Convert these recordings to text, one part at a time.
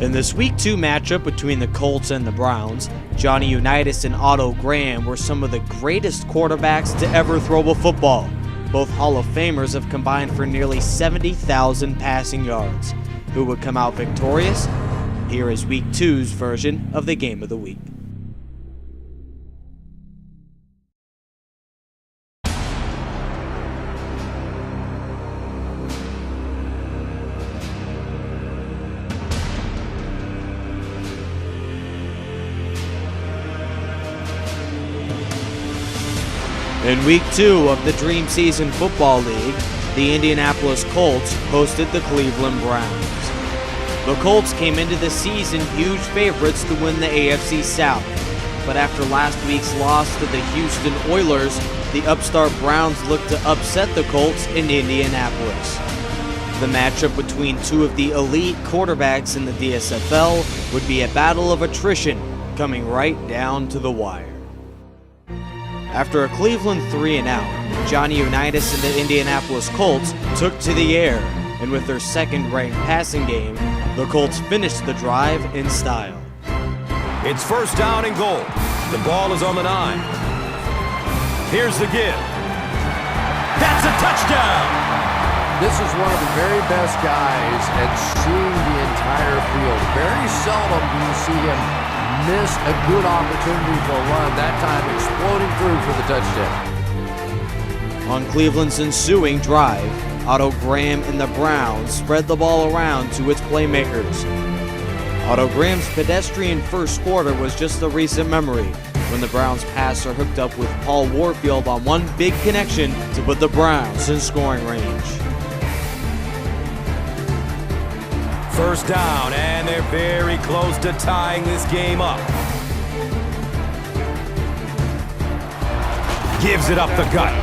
In this Week 2 matchup between the Colts and the Browns, Johnny Unitas and Otto Graham were some of the greatest quarterbacks to ever throw a football. Both Hall of Famers have combined for nearly 70,000 passing yards. Who would come out victorious? Here is Week 2's version of the Game of the Week. In Week 2 of the Dream Season Football League, the Indianapolis Colts hosted the Cleveland Browns. The Colts came into the season huge favorites to win the AFC South, but after last week's loss to the Houston Oilers, the upstart Browns looked to upset the Colts in Indianapolis. The matchup between two of the elite quarterbacks in the DSFL would be a battle of attrition, coming right down to the wire. After a Cleveland 3-and-out, Johnny Unitas and the Indianapolis Colts took to the air, and with their second-ranked passing game, the Colts finished the drive in style. It's first down and goal. The ball is on the 9. Here's the give. That's a touchdown! This is one of the very best guys at seeing the entire field. Very seldom do you see him miss a good opportunity for a run, that time exploding through for the touchdown. On Cleveland's ensuing drive, Otto Graham and the Browns spread the ball around to its playmakers. Otto Graham's pedestrian first quarter was just a recent memory when the Browns passer hooked up with Paul Warfield on one big connection to put the Browns in scoring range. First down, and they're very close to tying this game up. Gives it up the gut.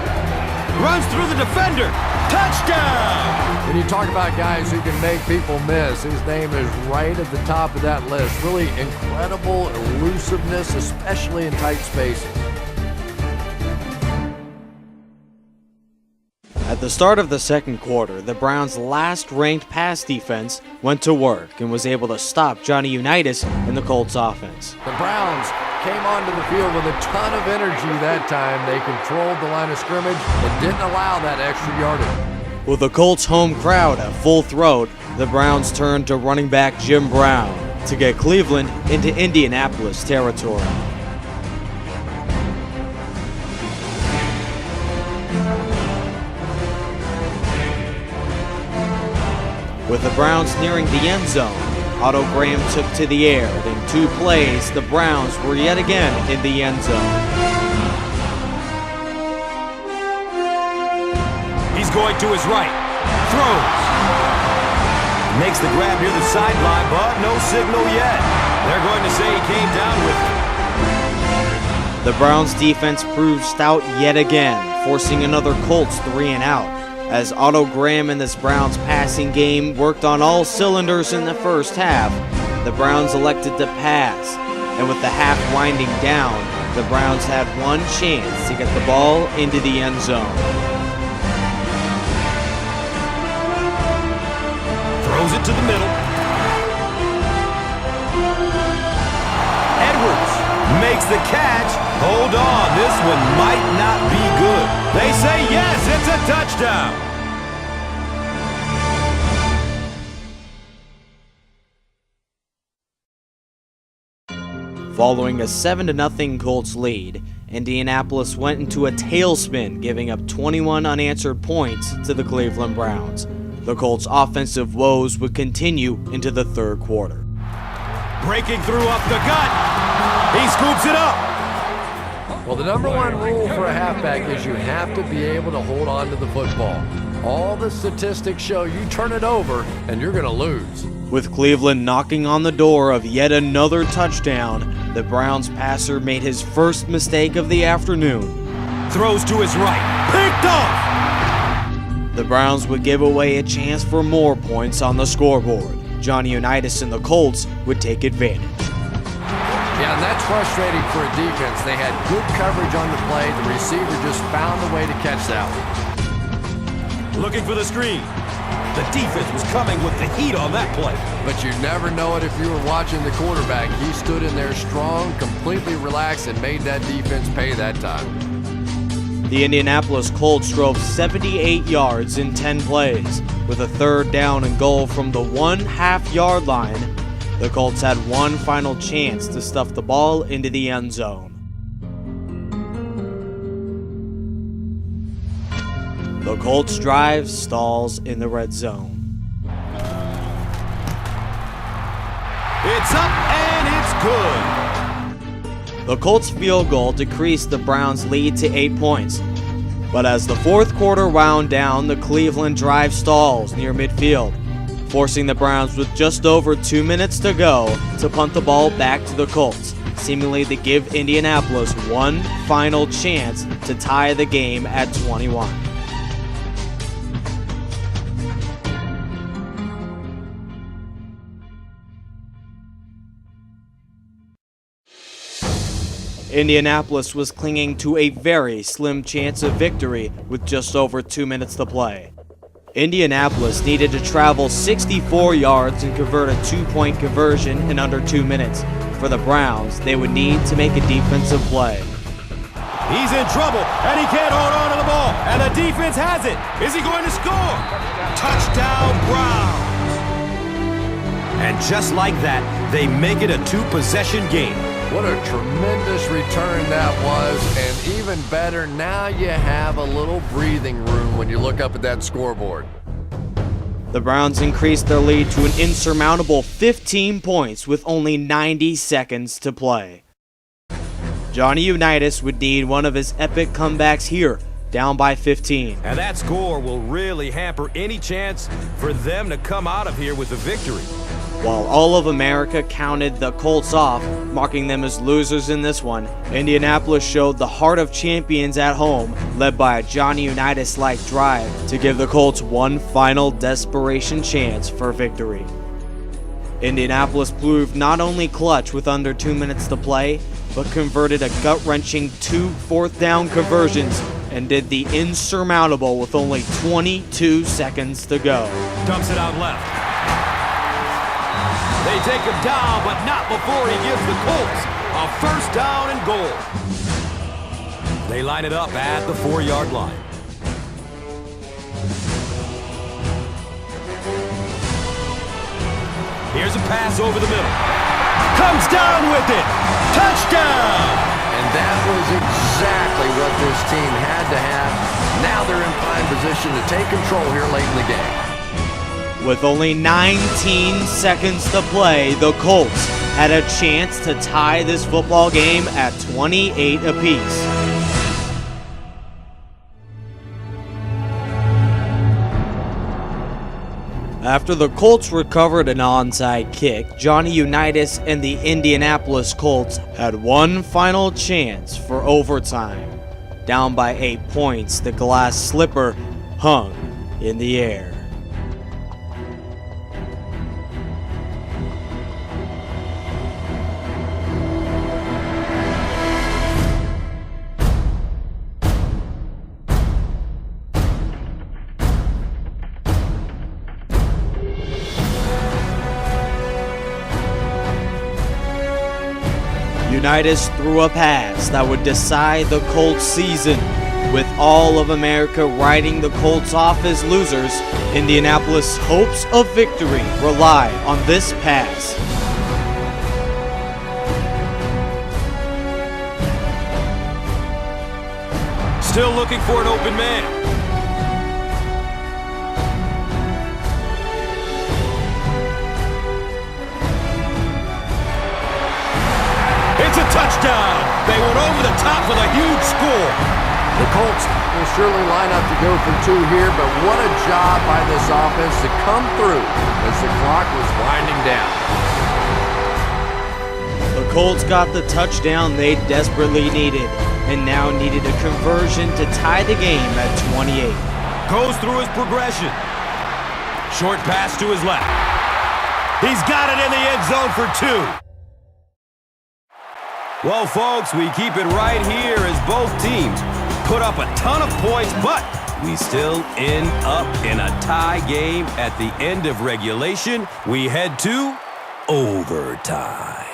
Runs through the defender. Touchdown! When you talk about guys who can make people miss, his name is right at the top of that list. Really incredible elusiveness, especially in tight spaces. At the start of the second quarter, the Browns' last-ranked pass defense went to work and was able to stop Johnny Unitas and the Colts offense. The Browns came onto the field with a ton of energy that time. They controlled the line of scrimmage and didn't allow that extra yardage. With the Colts' home crowd at full throat, the Browns turned to running back Jim Brown to get Cleveland into Indianapolis territory. With the Browns nearing the end zone, Otto Graham took to the air, and in 2 plays, the Browns were yet again in the end zone. He's going to his right. Throws. Makes the grab near the sideline, but no signal yet. They're going to say he came down with it. The Browns' defense proved stout yet again, forcing another Colts 3-and-out. As Otto Graham and this Browns passing game worked on all cylinders in the first half, the Browns elected to pass. And with the half winding down, the Browns had one chance to get the ball into the end zone. Throws it to the middle. Edwards makes the catch. Hold on, this one might not be good. They say yes, it's a touchdown. Following a 7-0 Colts lead, Indianapolis went into a tailspin, giving up 21 unanswered points to the Cleveland Browns. The Colts' offensive woes would continue into the third quarter. Breaking through up the gut. He scoops it up. Well, the number one rule for a halfback is you have to be able to hold on to the football. All the statistics show you turn it over and you're going to lose. With Cleveland knocking on the door of yet another touchdown, the Browns passer made his first mistake of the afternoon. Throws to his right. Picked off! The Browns would give away a chance for more points on the scoreboard. Johnny Unitas and the Colts would take advantage. Yeah, and that's frustrating for a defense. They had good coverage on the play. The receiver just found a way to catch that one. Looking for the screen. The defense was coming with the heat on that play. But you never know it if you were watching the quarterback. He stood in there strong, completely relaxed, and made that defense pay that time. The Indianapolis Colts drove 78 yards in 10 plays. With a 3rd down and goal from the 1.5-yard line, the Colts had one final chance to stuff the ball into the end zone. The Colts drive stalls in the red zone. It's up and it's good. The Colts field goal decreased the Browns' lead to 8 points. But as the 4th quarter wound down, the Cleveland drive stalls near midfield, forcing the Browns with just over 2 minutes to go to punt the ball back to the Colts, seemingly to give Indianapolis one final chance to tie the game at 21. Indianapolis was clinging to a very slim chance of victory with just over 2 minutes to play. Indianapolis needed to travel 64 yards and convert a 2-point conversion in under 2 minutes. For the Browns, they would need to make a defensive play. He's in trouble, and he can't hold on to the ball, and the defense has it. Is he going to score? Touchdown, Browns! And just like that, they make it a 2-possession game. What a tremendous return that was, and even better, now you have a little breathing room when you look up at that scoreboard. The Browns increased their lead to an insurmountable 15 points with only 90 seconds to play. Johnny Unitas would need one of his epic comebacks here, down by 15. And that score will really hamper any chance for them to come out of here with a victory. While all of America counted the Colts off, marking them as losers in this one, Indianapolis showed the heart of champions at home, led by a Johnny Unitas-like drive to give the Colts one final desperation chance for victory. Indianapolis proved not only clutch with under 2 minutes to play, but converted a gut-wrenching 2 fourth-down conversions and did the insurmountable with only 22 seconds to go. Dumps it out left. They take him down, but not before he gives the Colts a 1st down and goal. They line it up at the 4-yard line. Here's a pass over the middle. Comes down with it. Touchdown! And that was exactly what this team had to have. Now they're in prime position to take control here late in the game. With only 19 seconds to play, the Colts had a chance to tie this football game at 28 apiece. After the Colts recovered an onside kick, Johnny Unitas and the Indianapolis Colts had one final chance for overtime. Down by 8 points, the glass slipper hung in the air. Unitas threw a pass that would decide the Colts season. With all of America writing the Colts off as losers, Indianapolis' hopes of victory rely on this pass. Still looking for an open man. It's a touchdown! They went over the top with a huge score. The Colts will surely line up to go for 2 here, but what a job by this offense to come through as the clock was winding down. The Colts got the touchdown they desperately needed, and now needed a conversion to tie the game at 28. Goes through his progression. Short pass to his left. He's got it in the end zone for 2. Well, folks, we keep it right here as both teams put up a ton of points, but We still end up in a tie game. At the end of regulation, we head to overtime.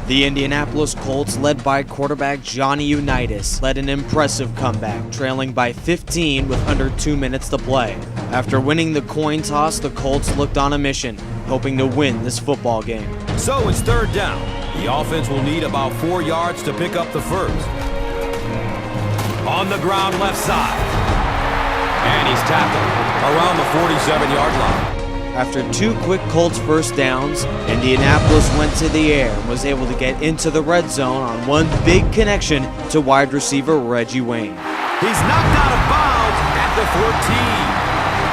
The Indianapolis Colts, led by quarterback Johnny Unitas, led an impressive comeback, trailing by 15 with under 2 minutes to play. After winning the coin toss, the Colts looked on a mission, hoping to win this football game. So it's third down. The offense will need about 4 yards to pick up the first. On the ground left side. And he's tackled around the 47-yard line. After 2 quick Colts first downs, Indianapolis went to the air and was able to get into the red zone on one big connection to wide receiver Reggie Wayne. He's knocked out of bounds at the 14.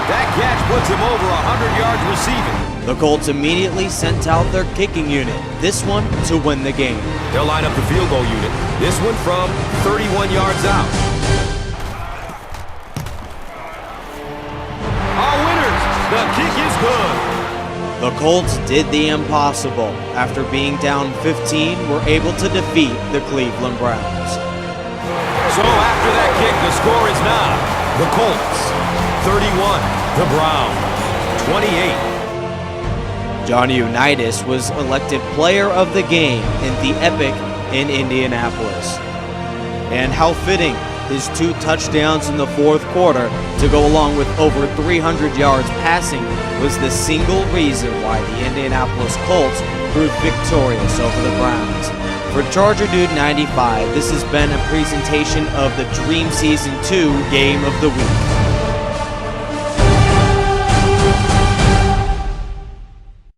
That catch puts him over 100 yards receiving. The Colts immediately sent out their kicking unit, this one to win the game. They'll line up the field goal unit, this one from 31 yards out. Our winners, the kick is good. The Colts did the impossible. After being down 15, were able to defeat the Cleveland Browns. So after that kick, the score is now the Colts 31, the Browns 28. Johnny Unitas was elected player of the game in the Epic in Indianapolis. And how fitting, his 2 touchdowns in the fourth quarter to go along with over 300 yards passing was the single reason why the Indianapolis Colts proved victorious over the Browns. For Charger Dude 95, this has been a presentation of the Dream Season 2 Game of the Week.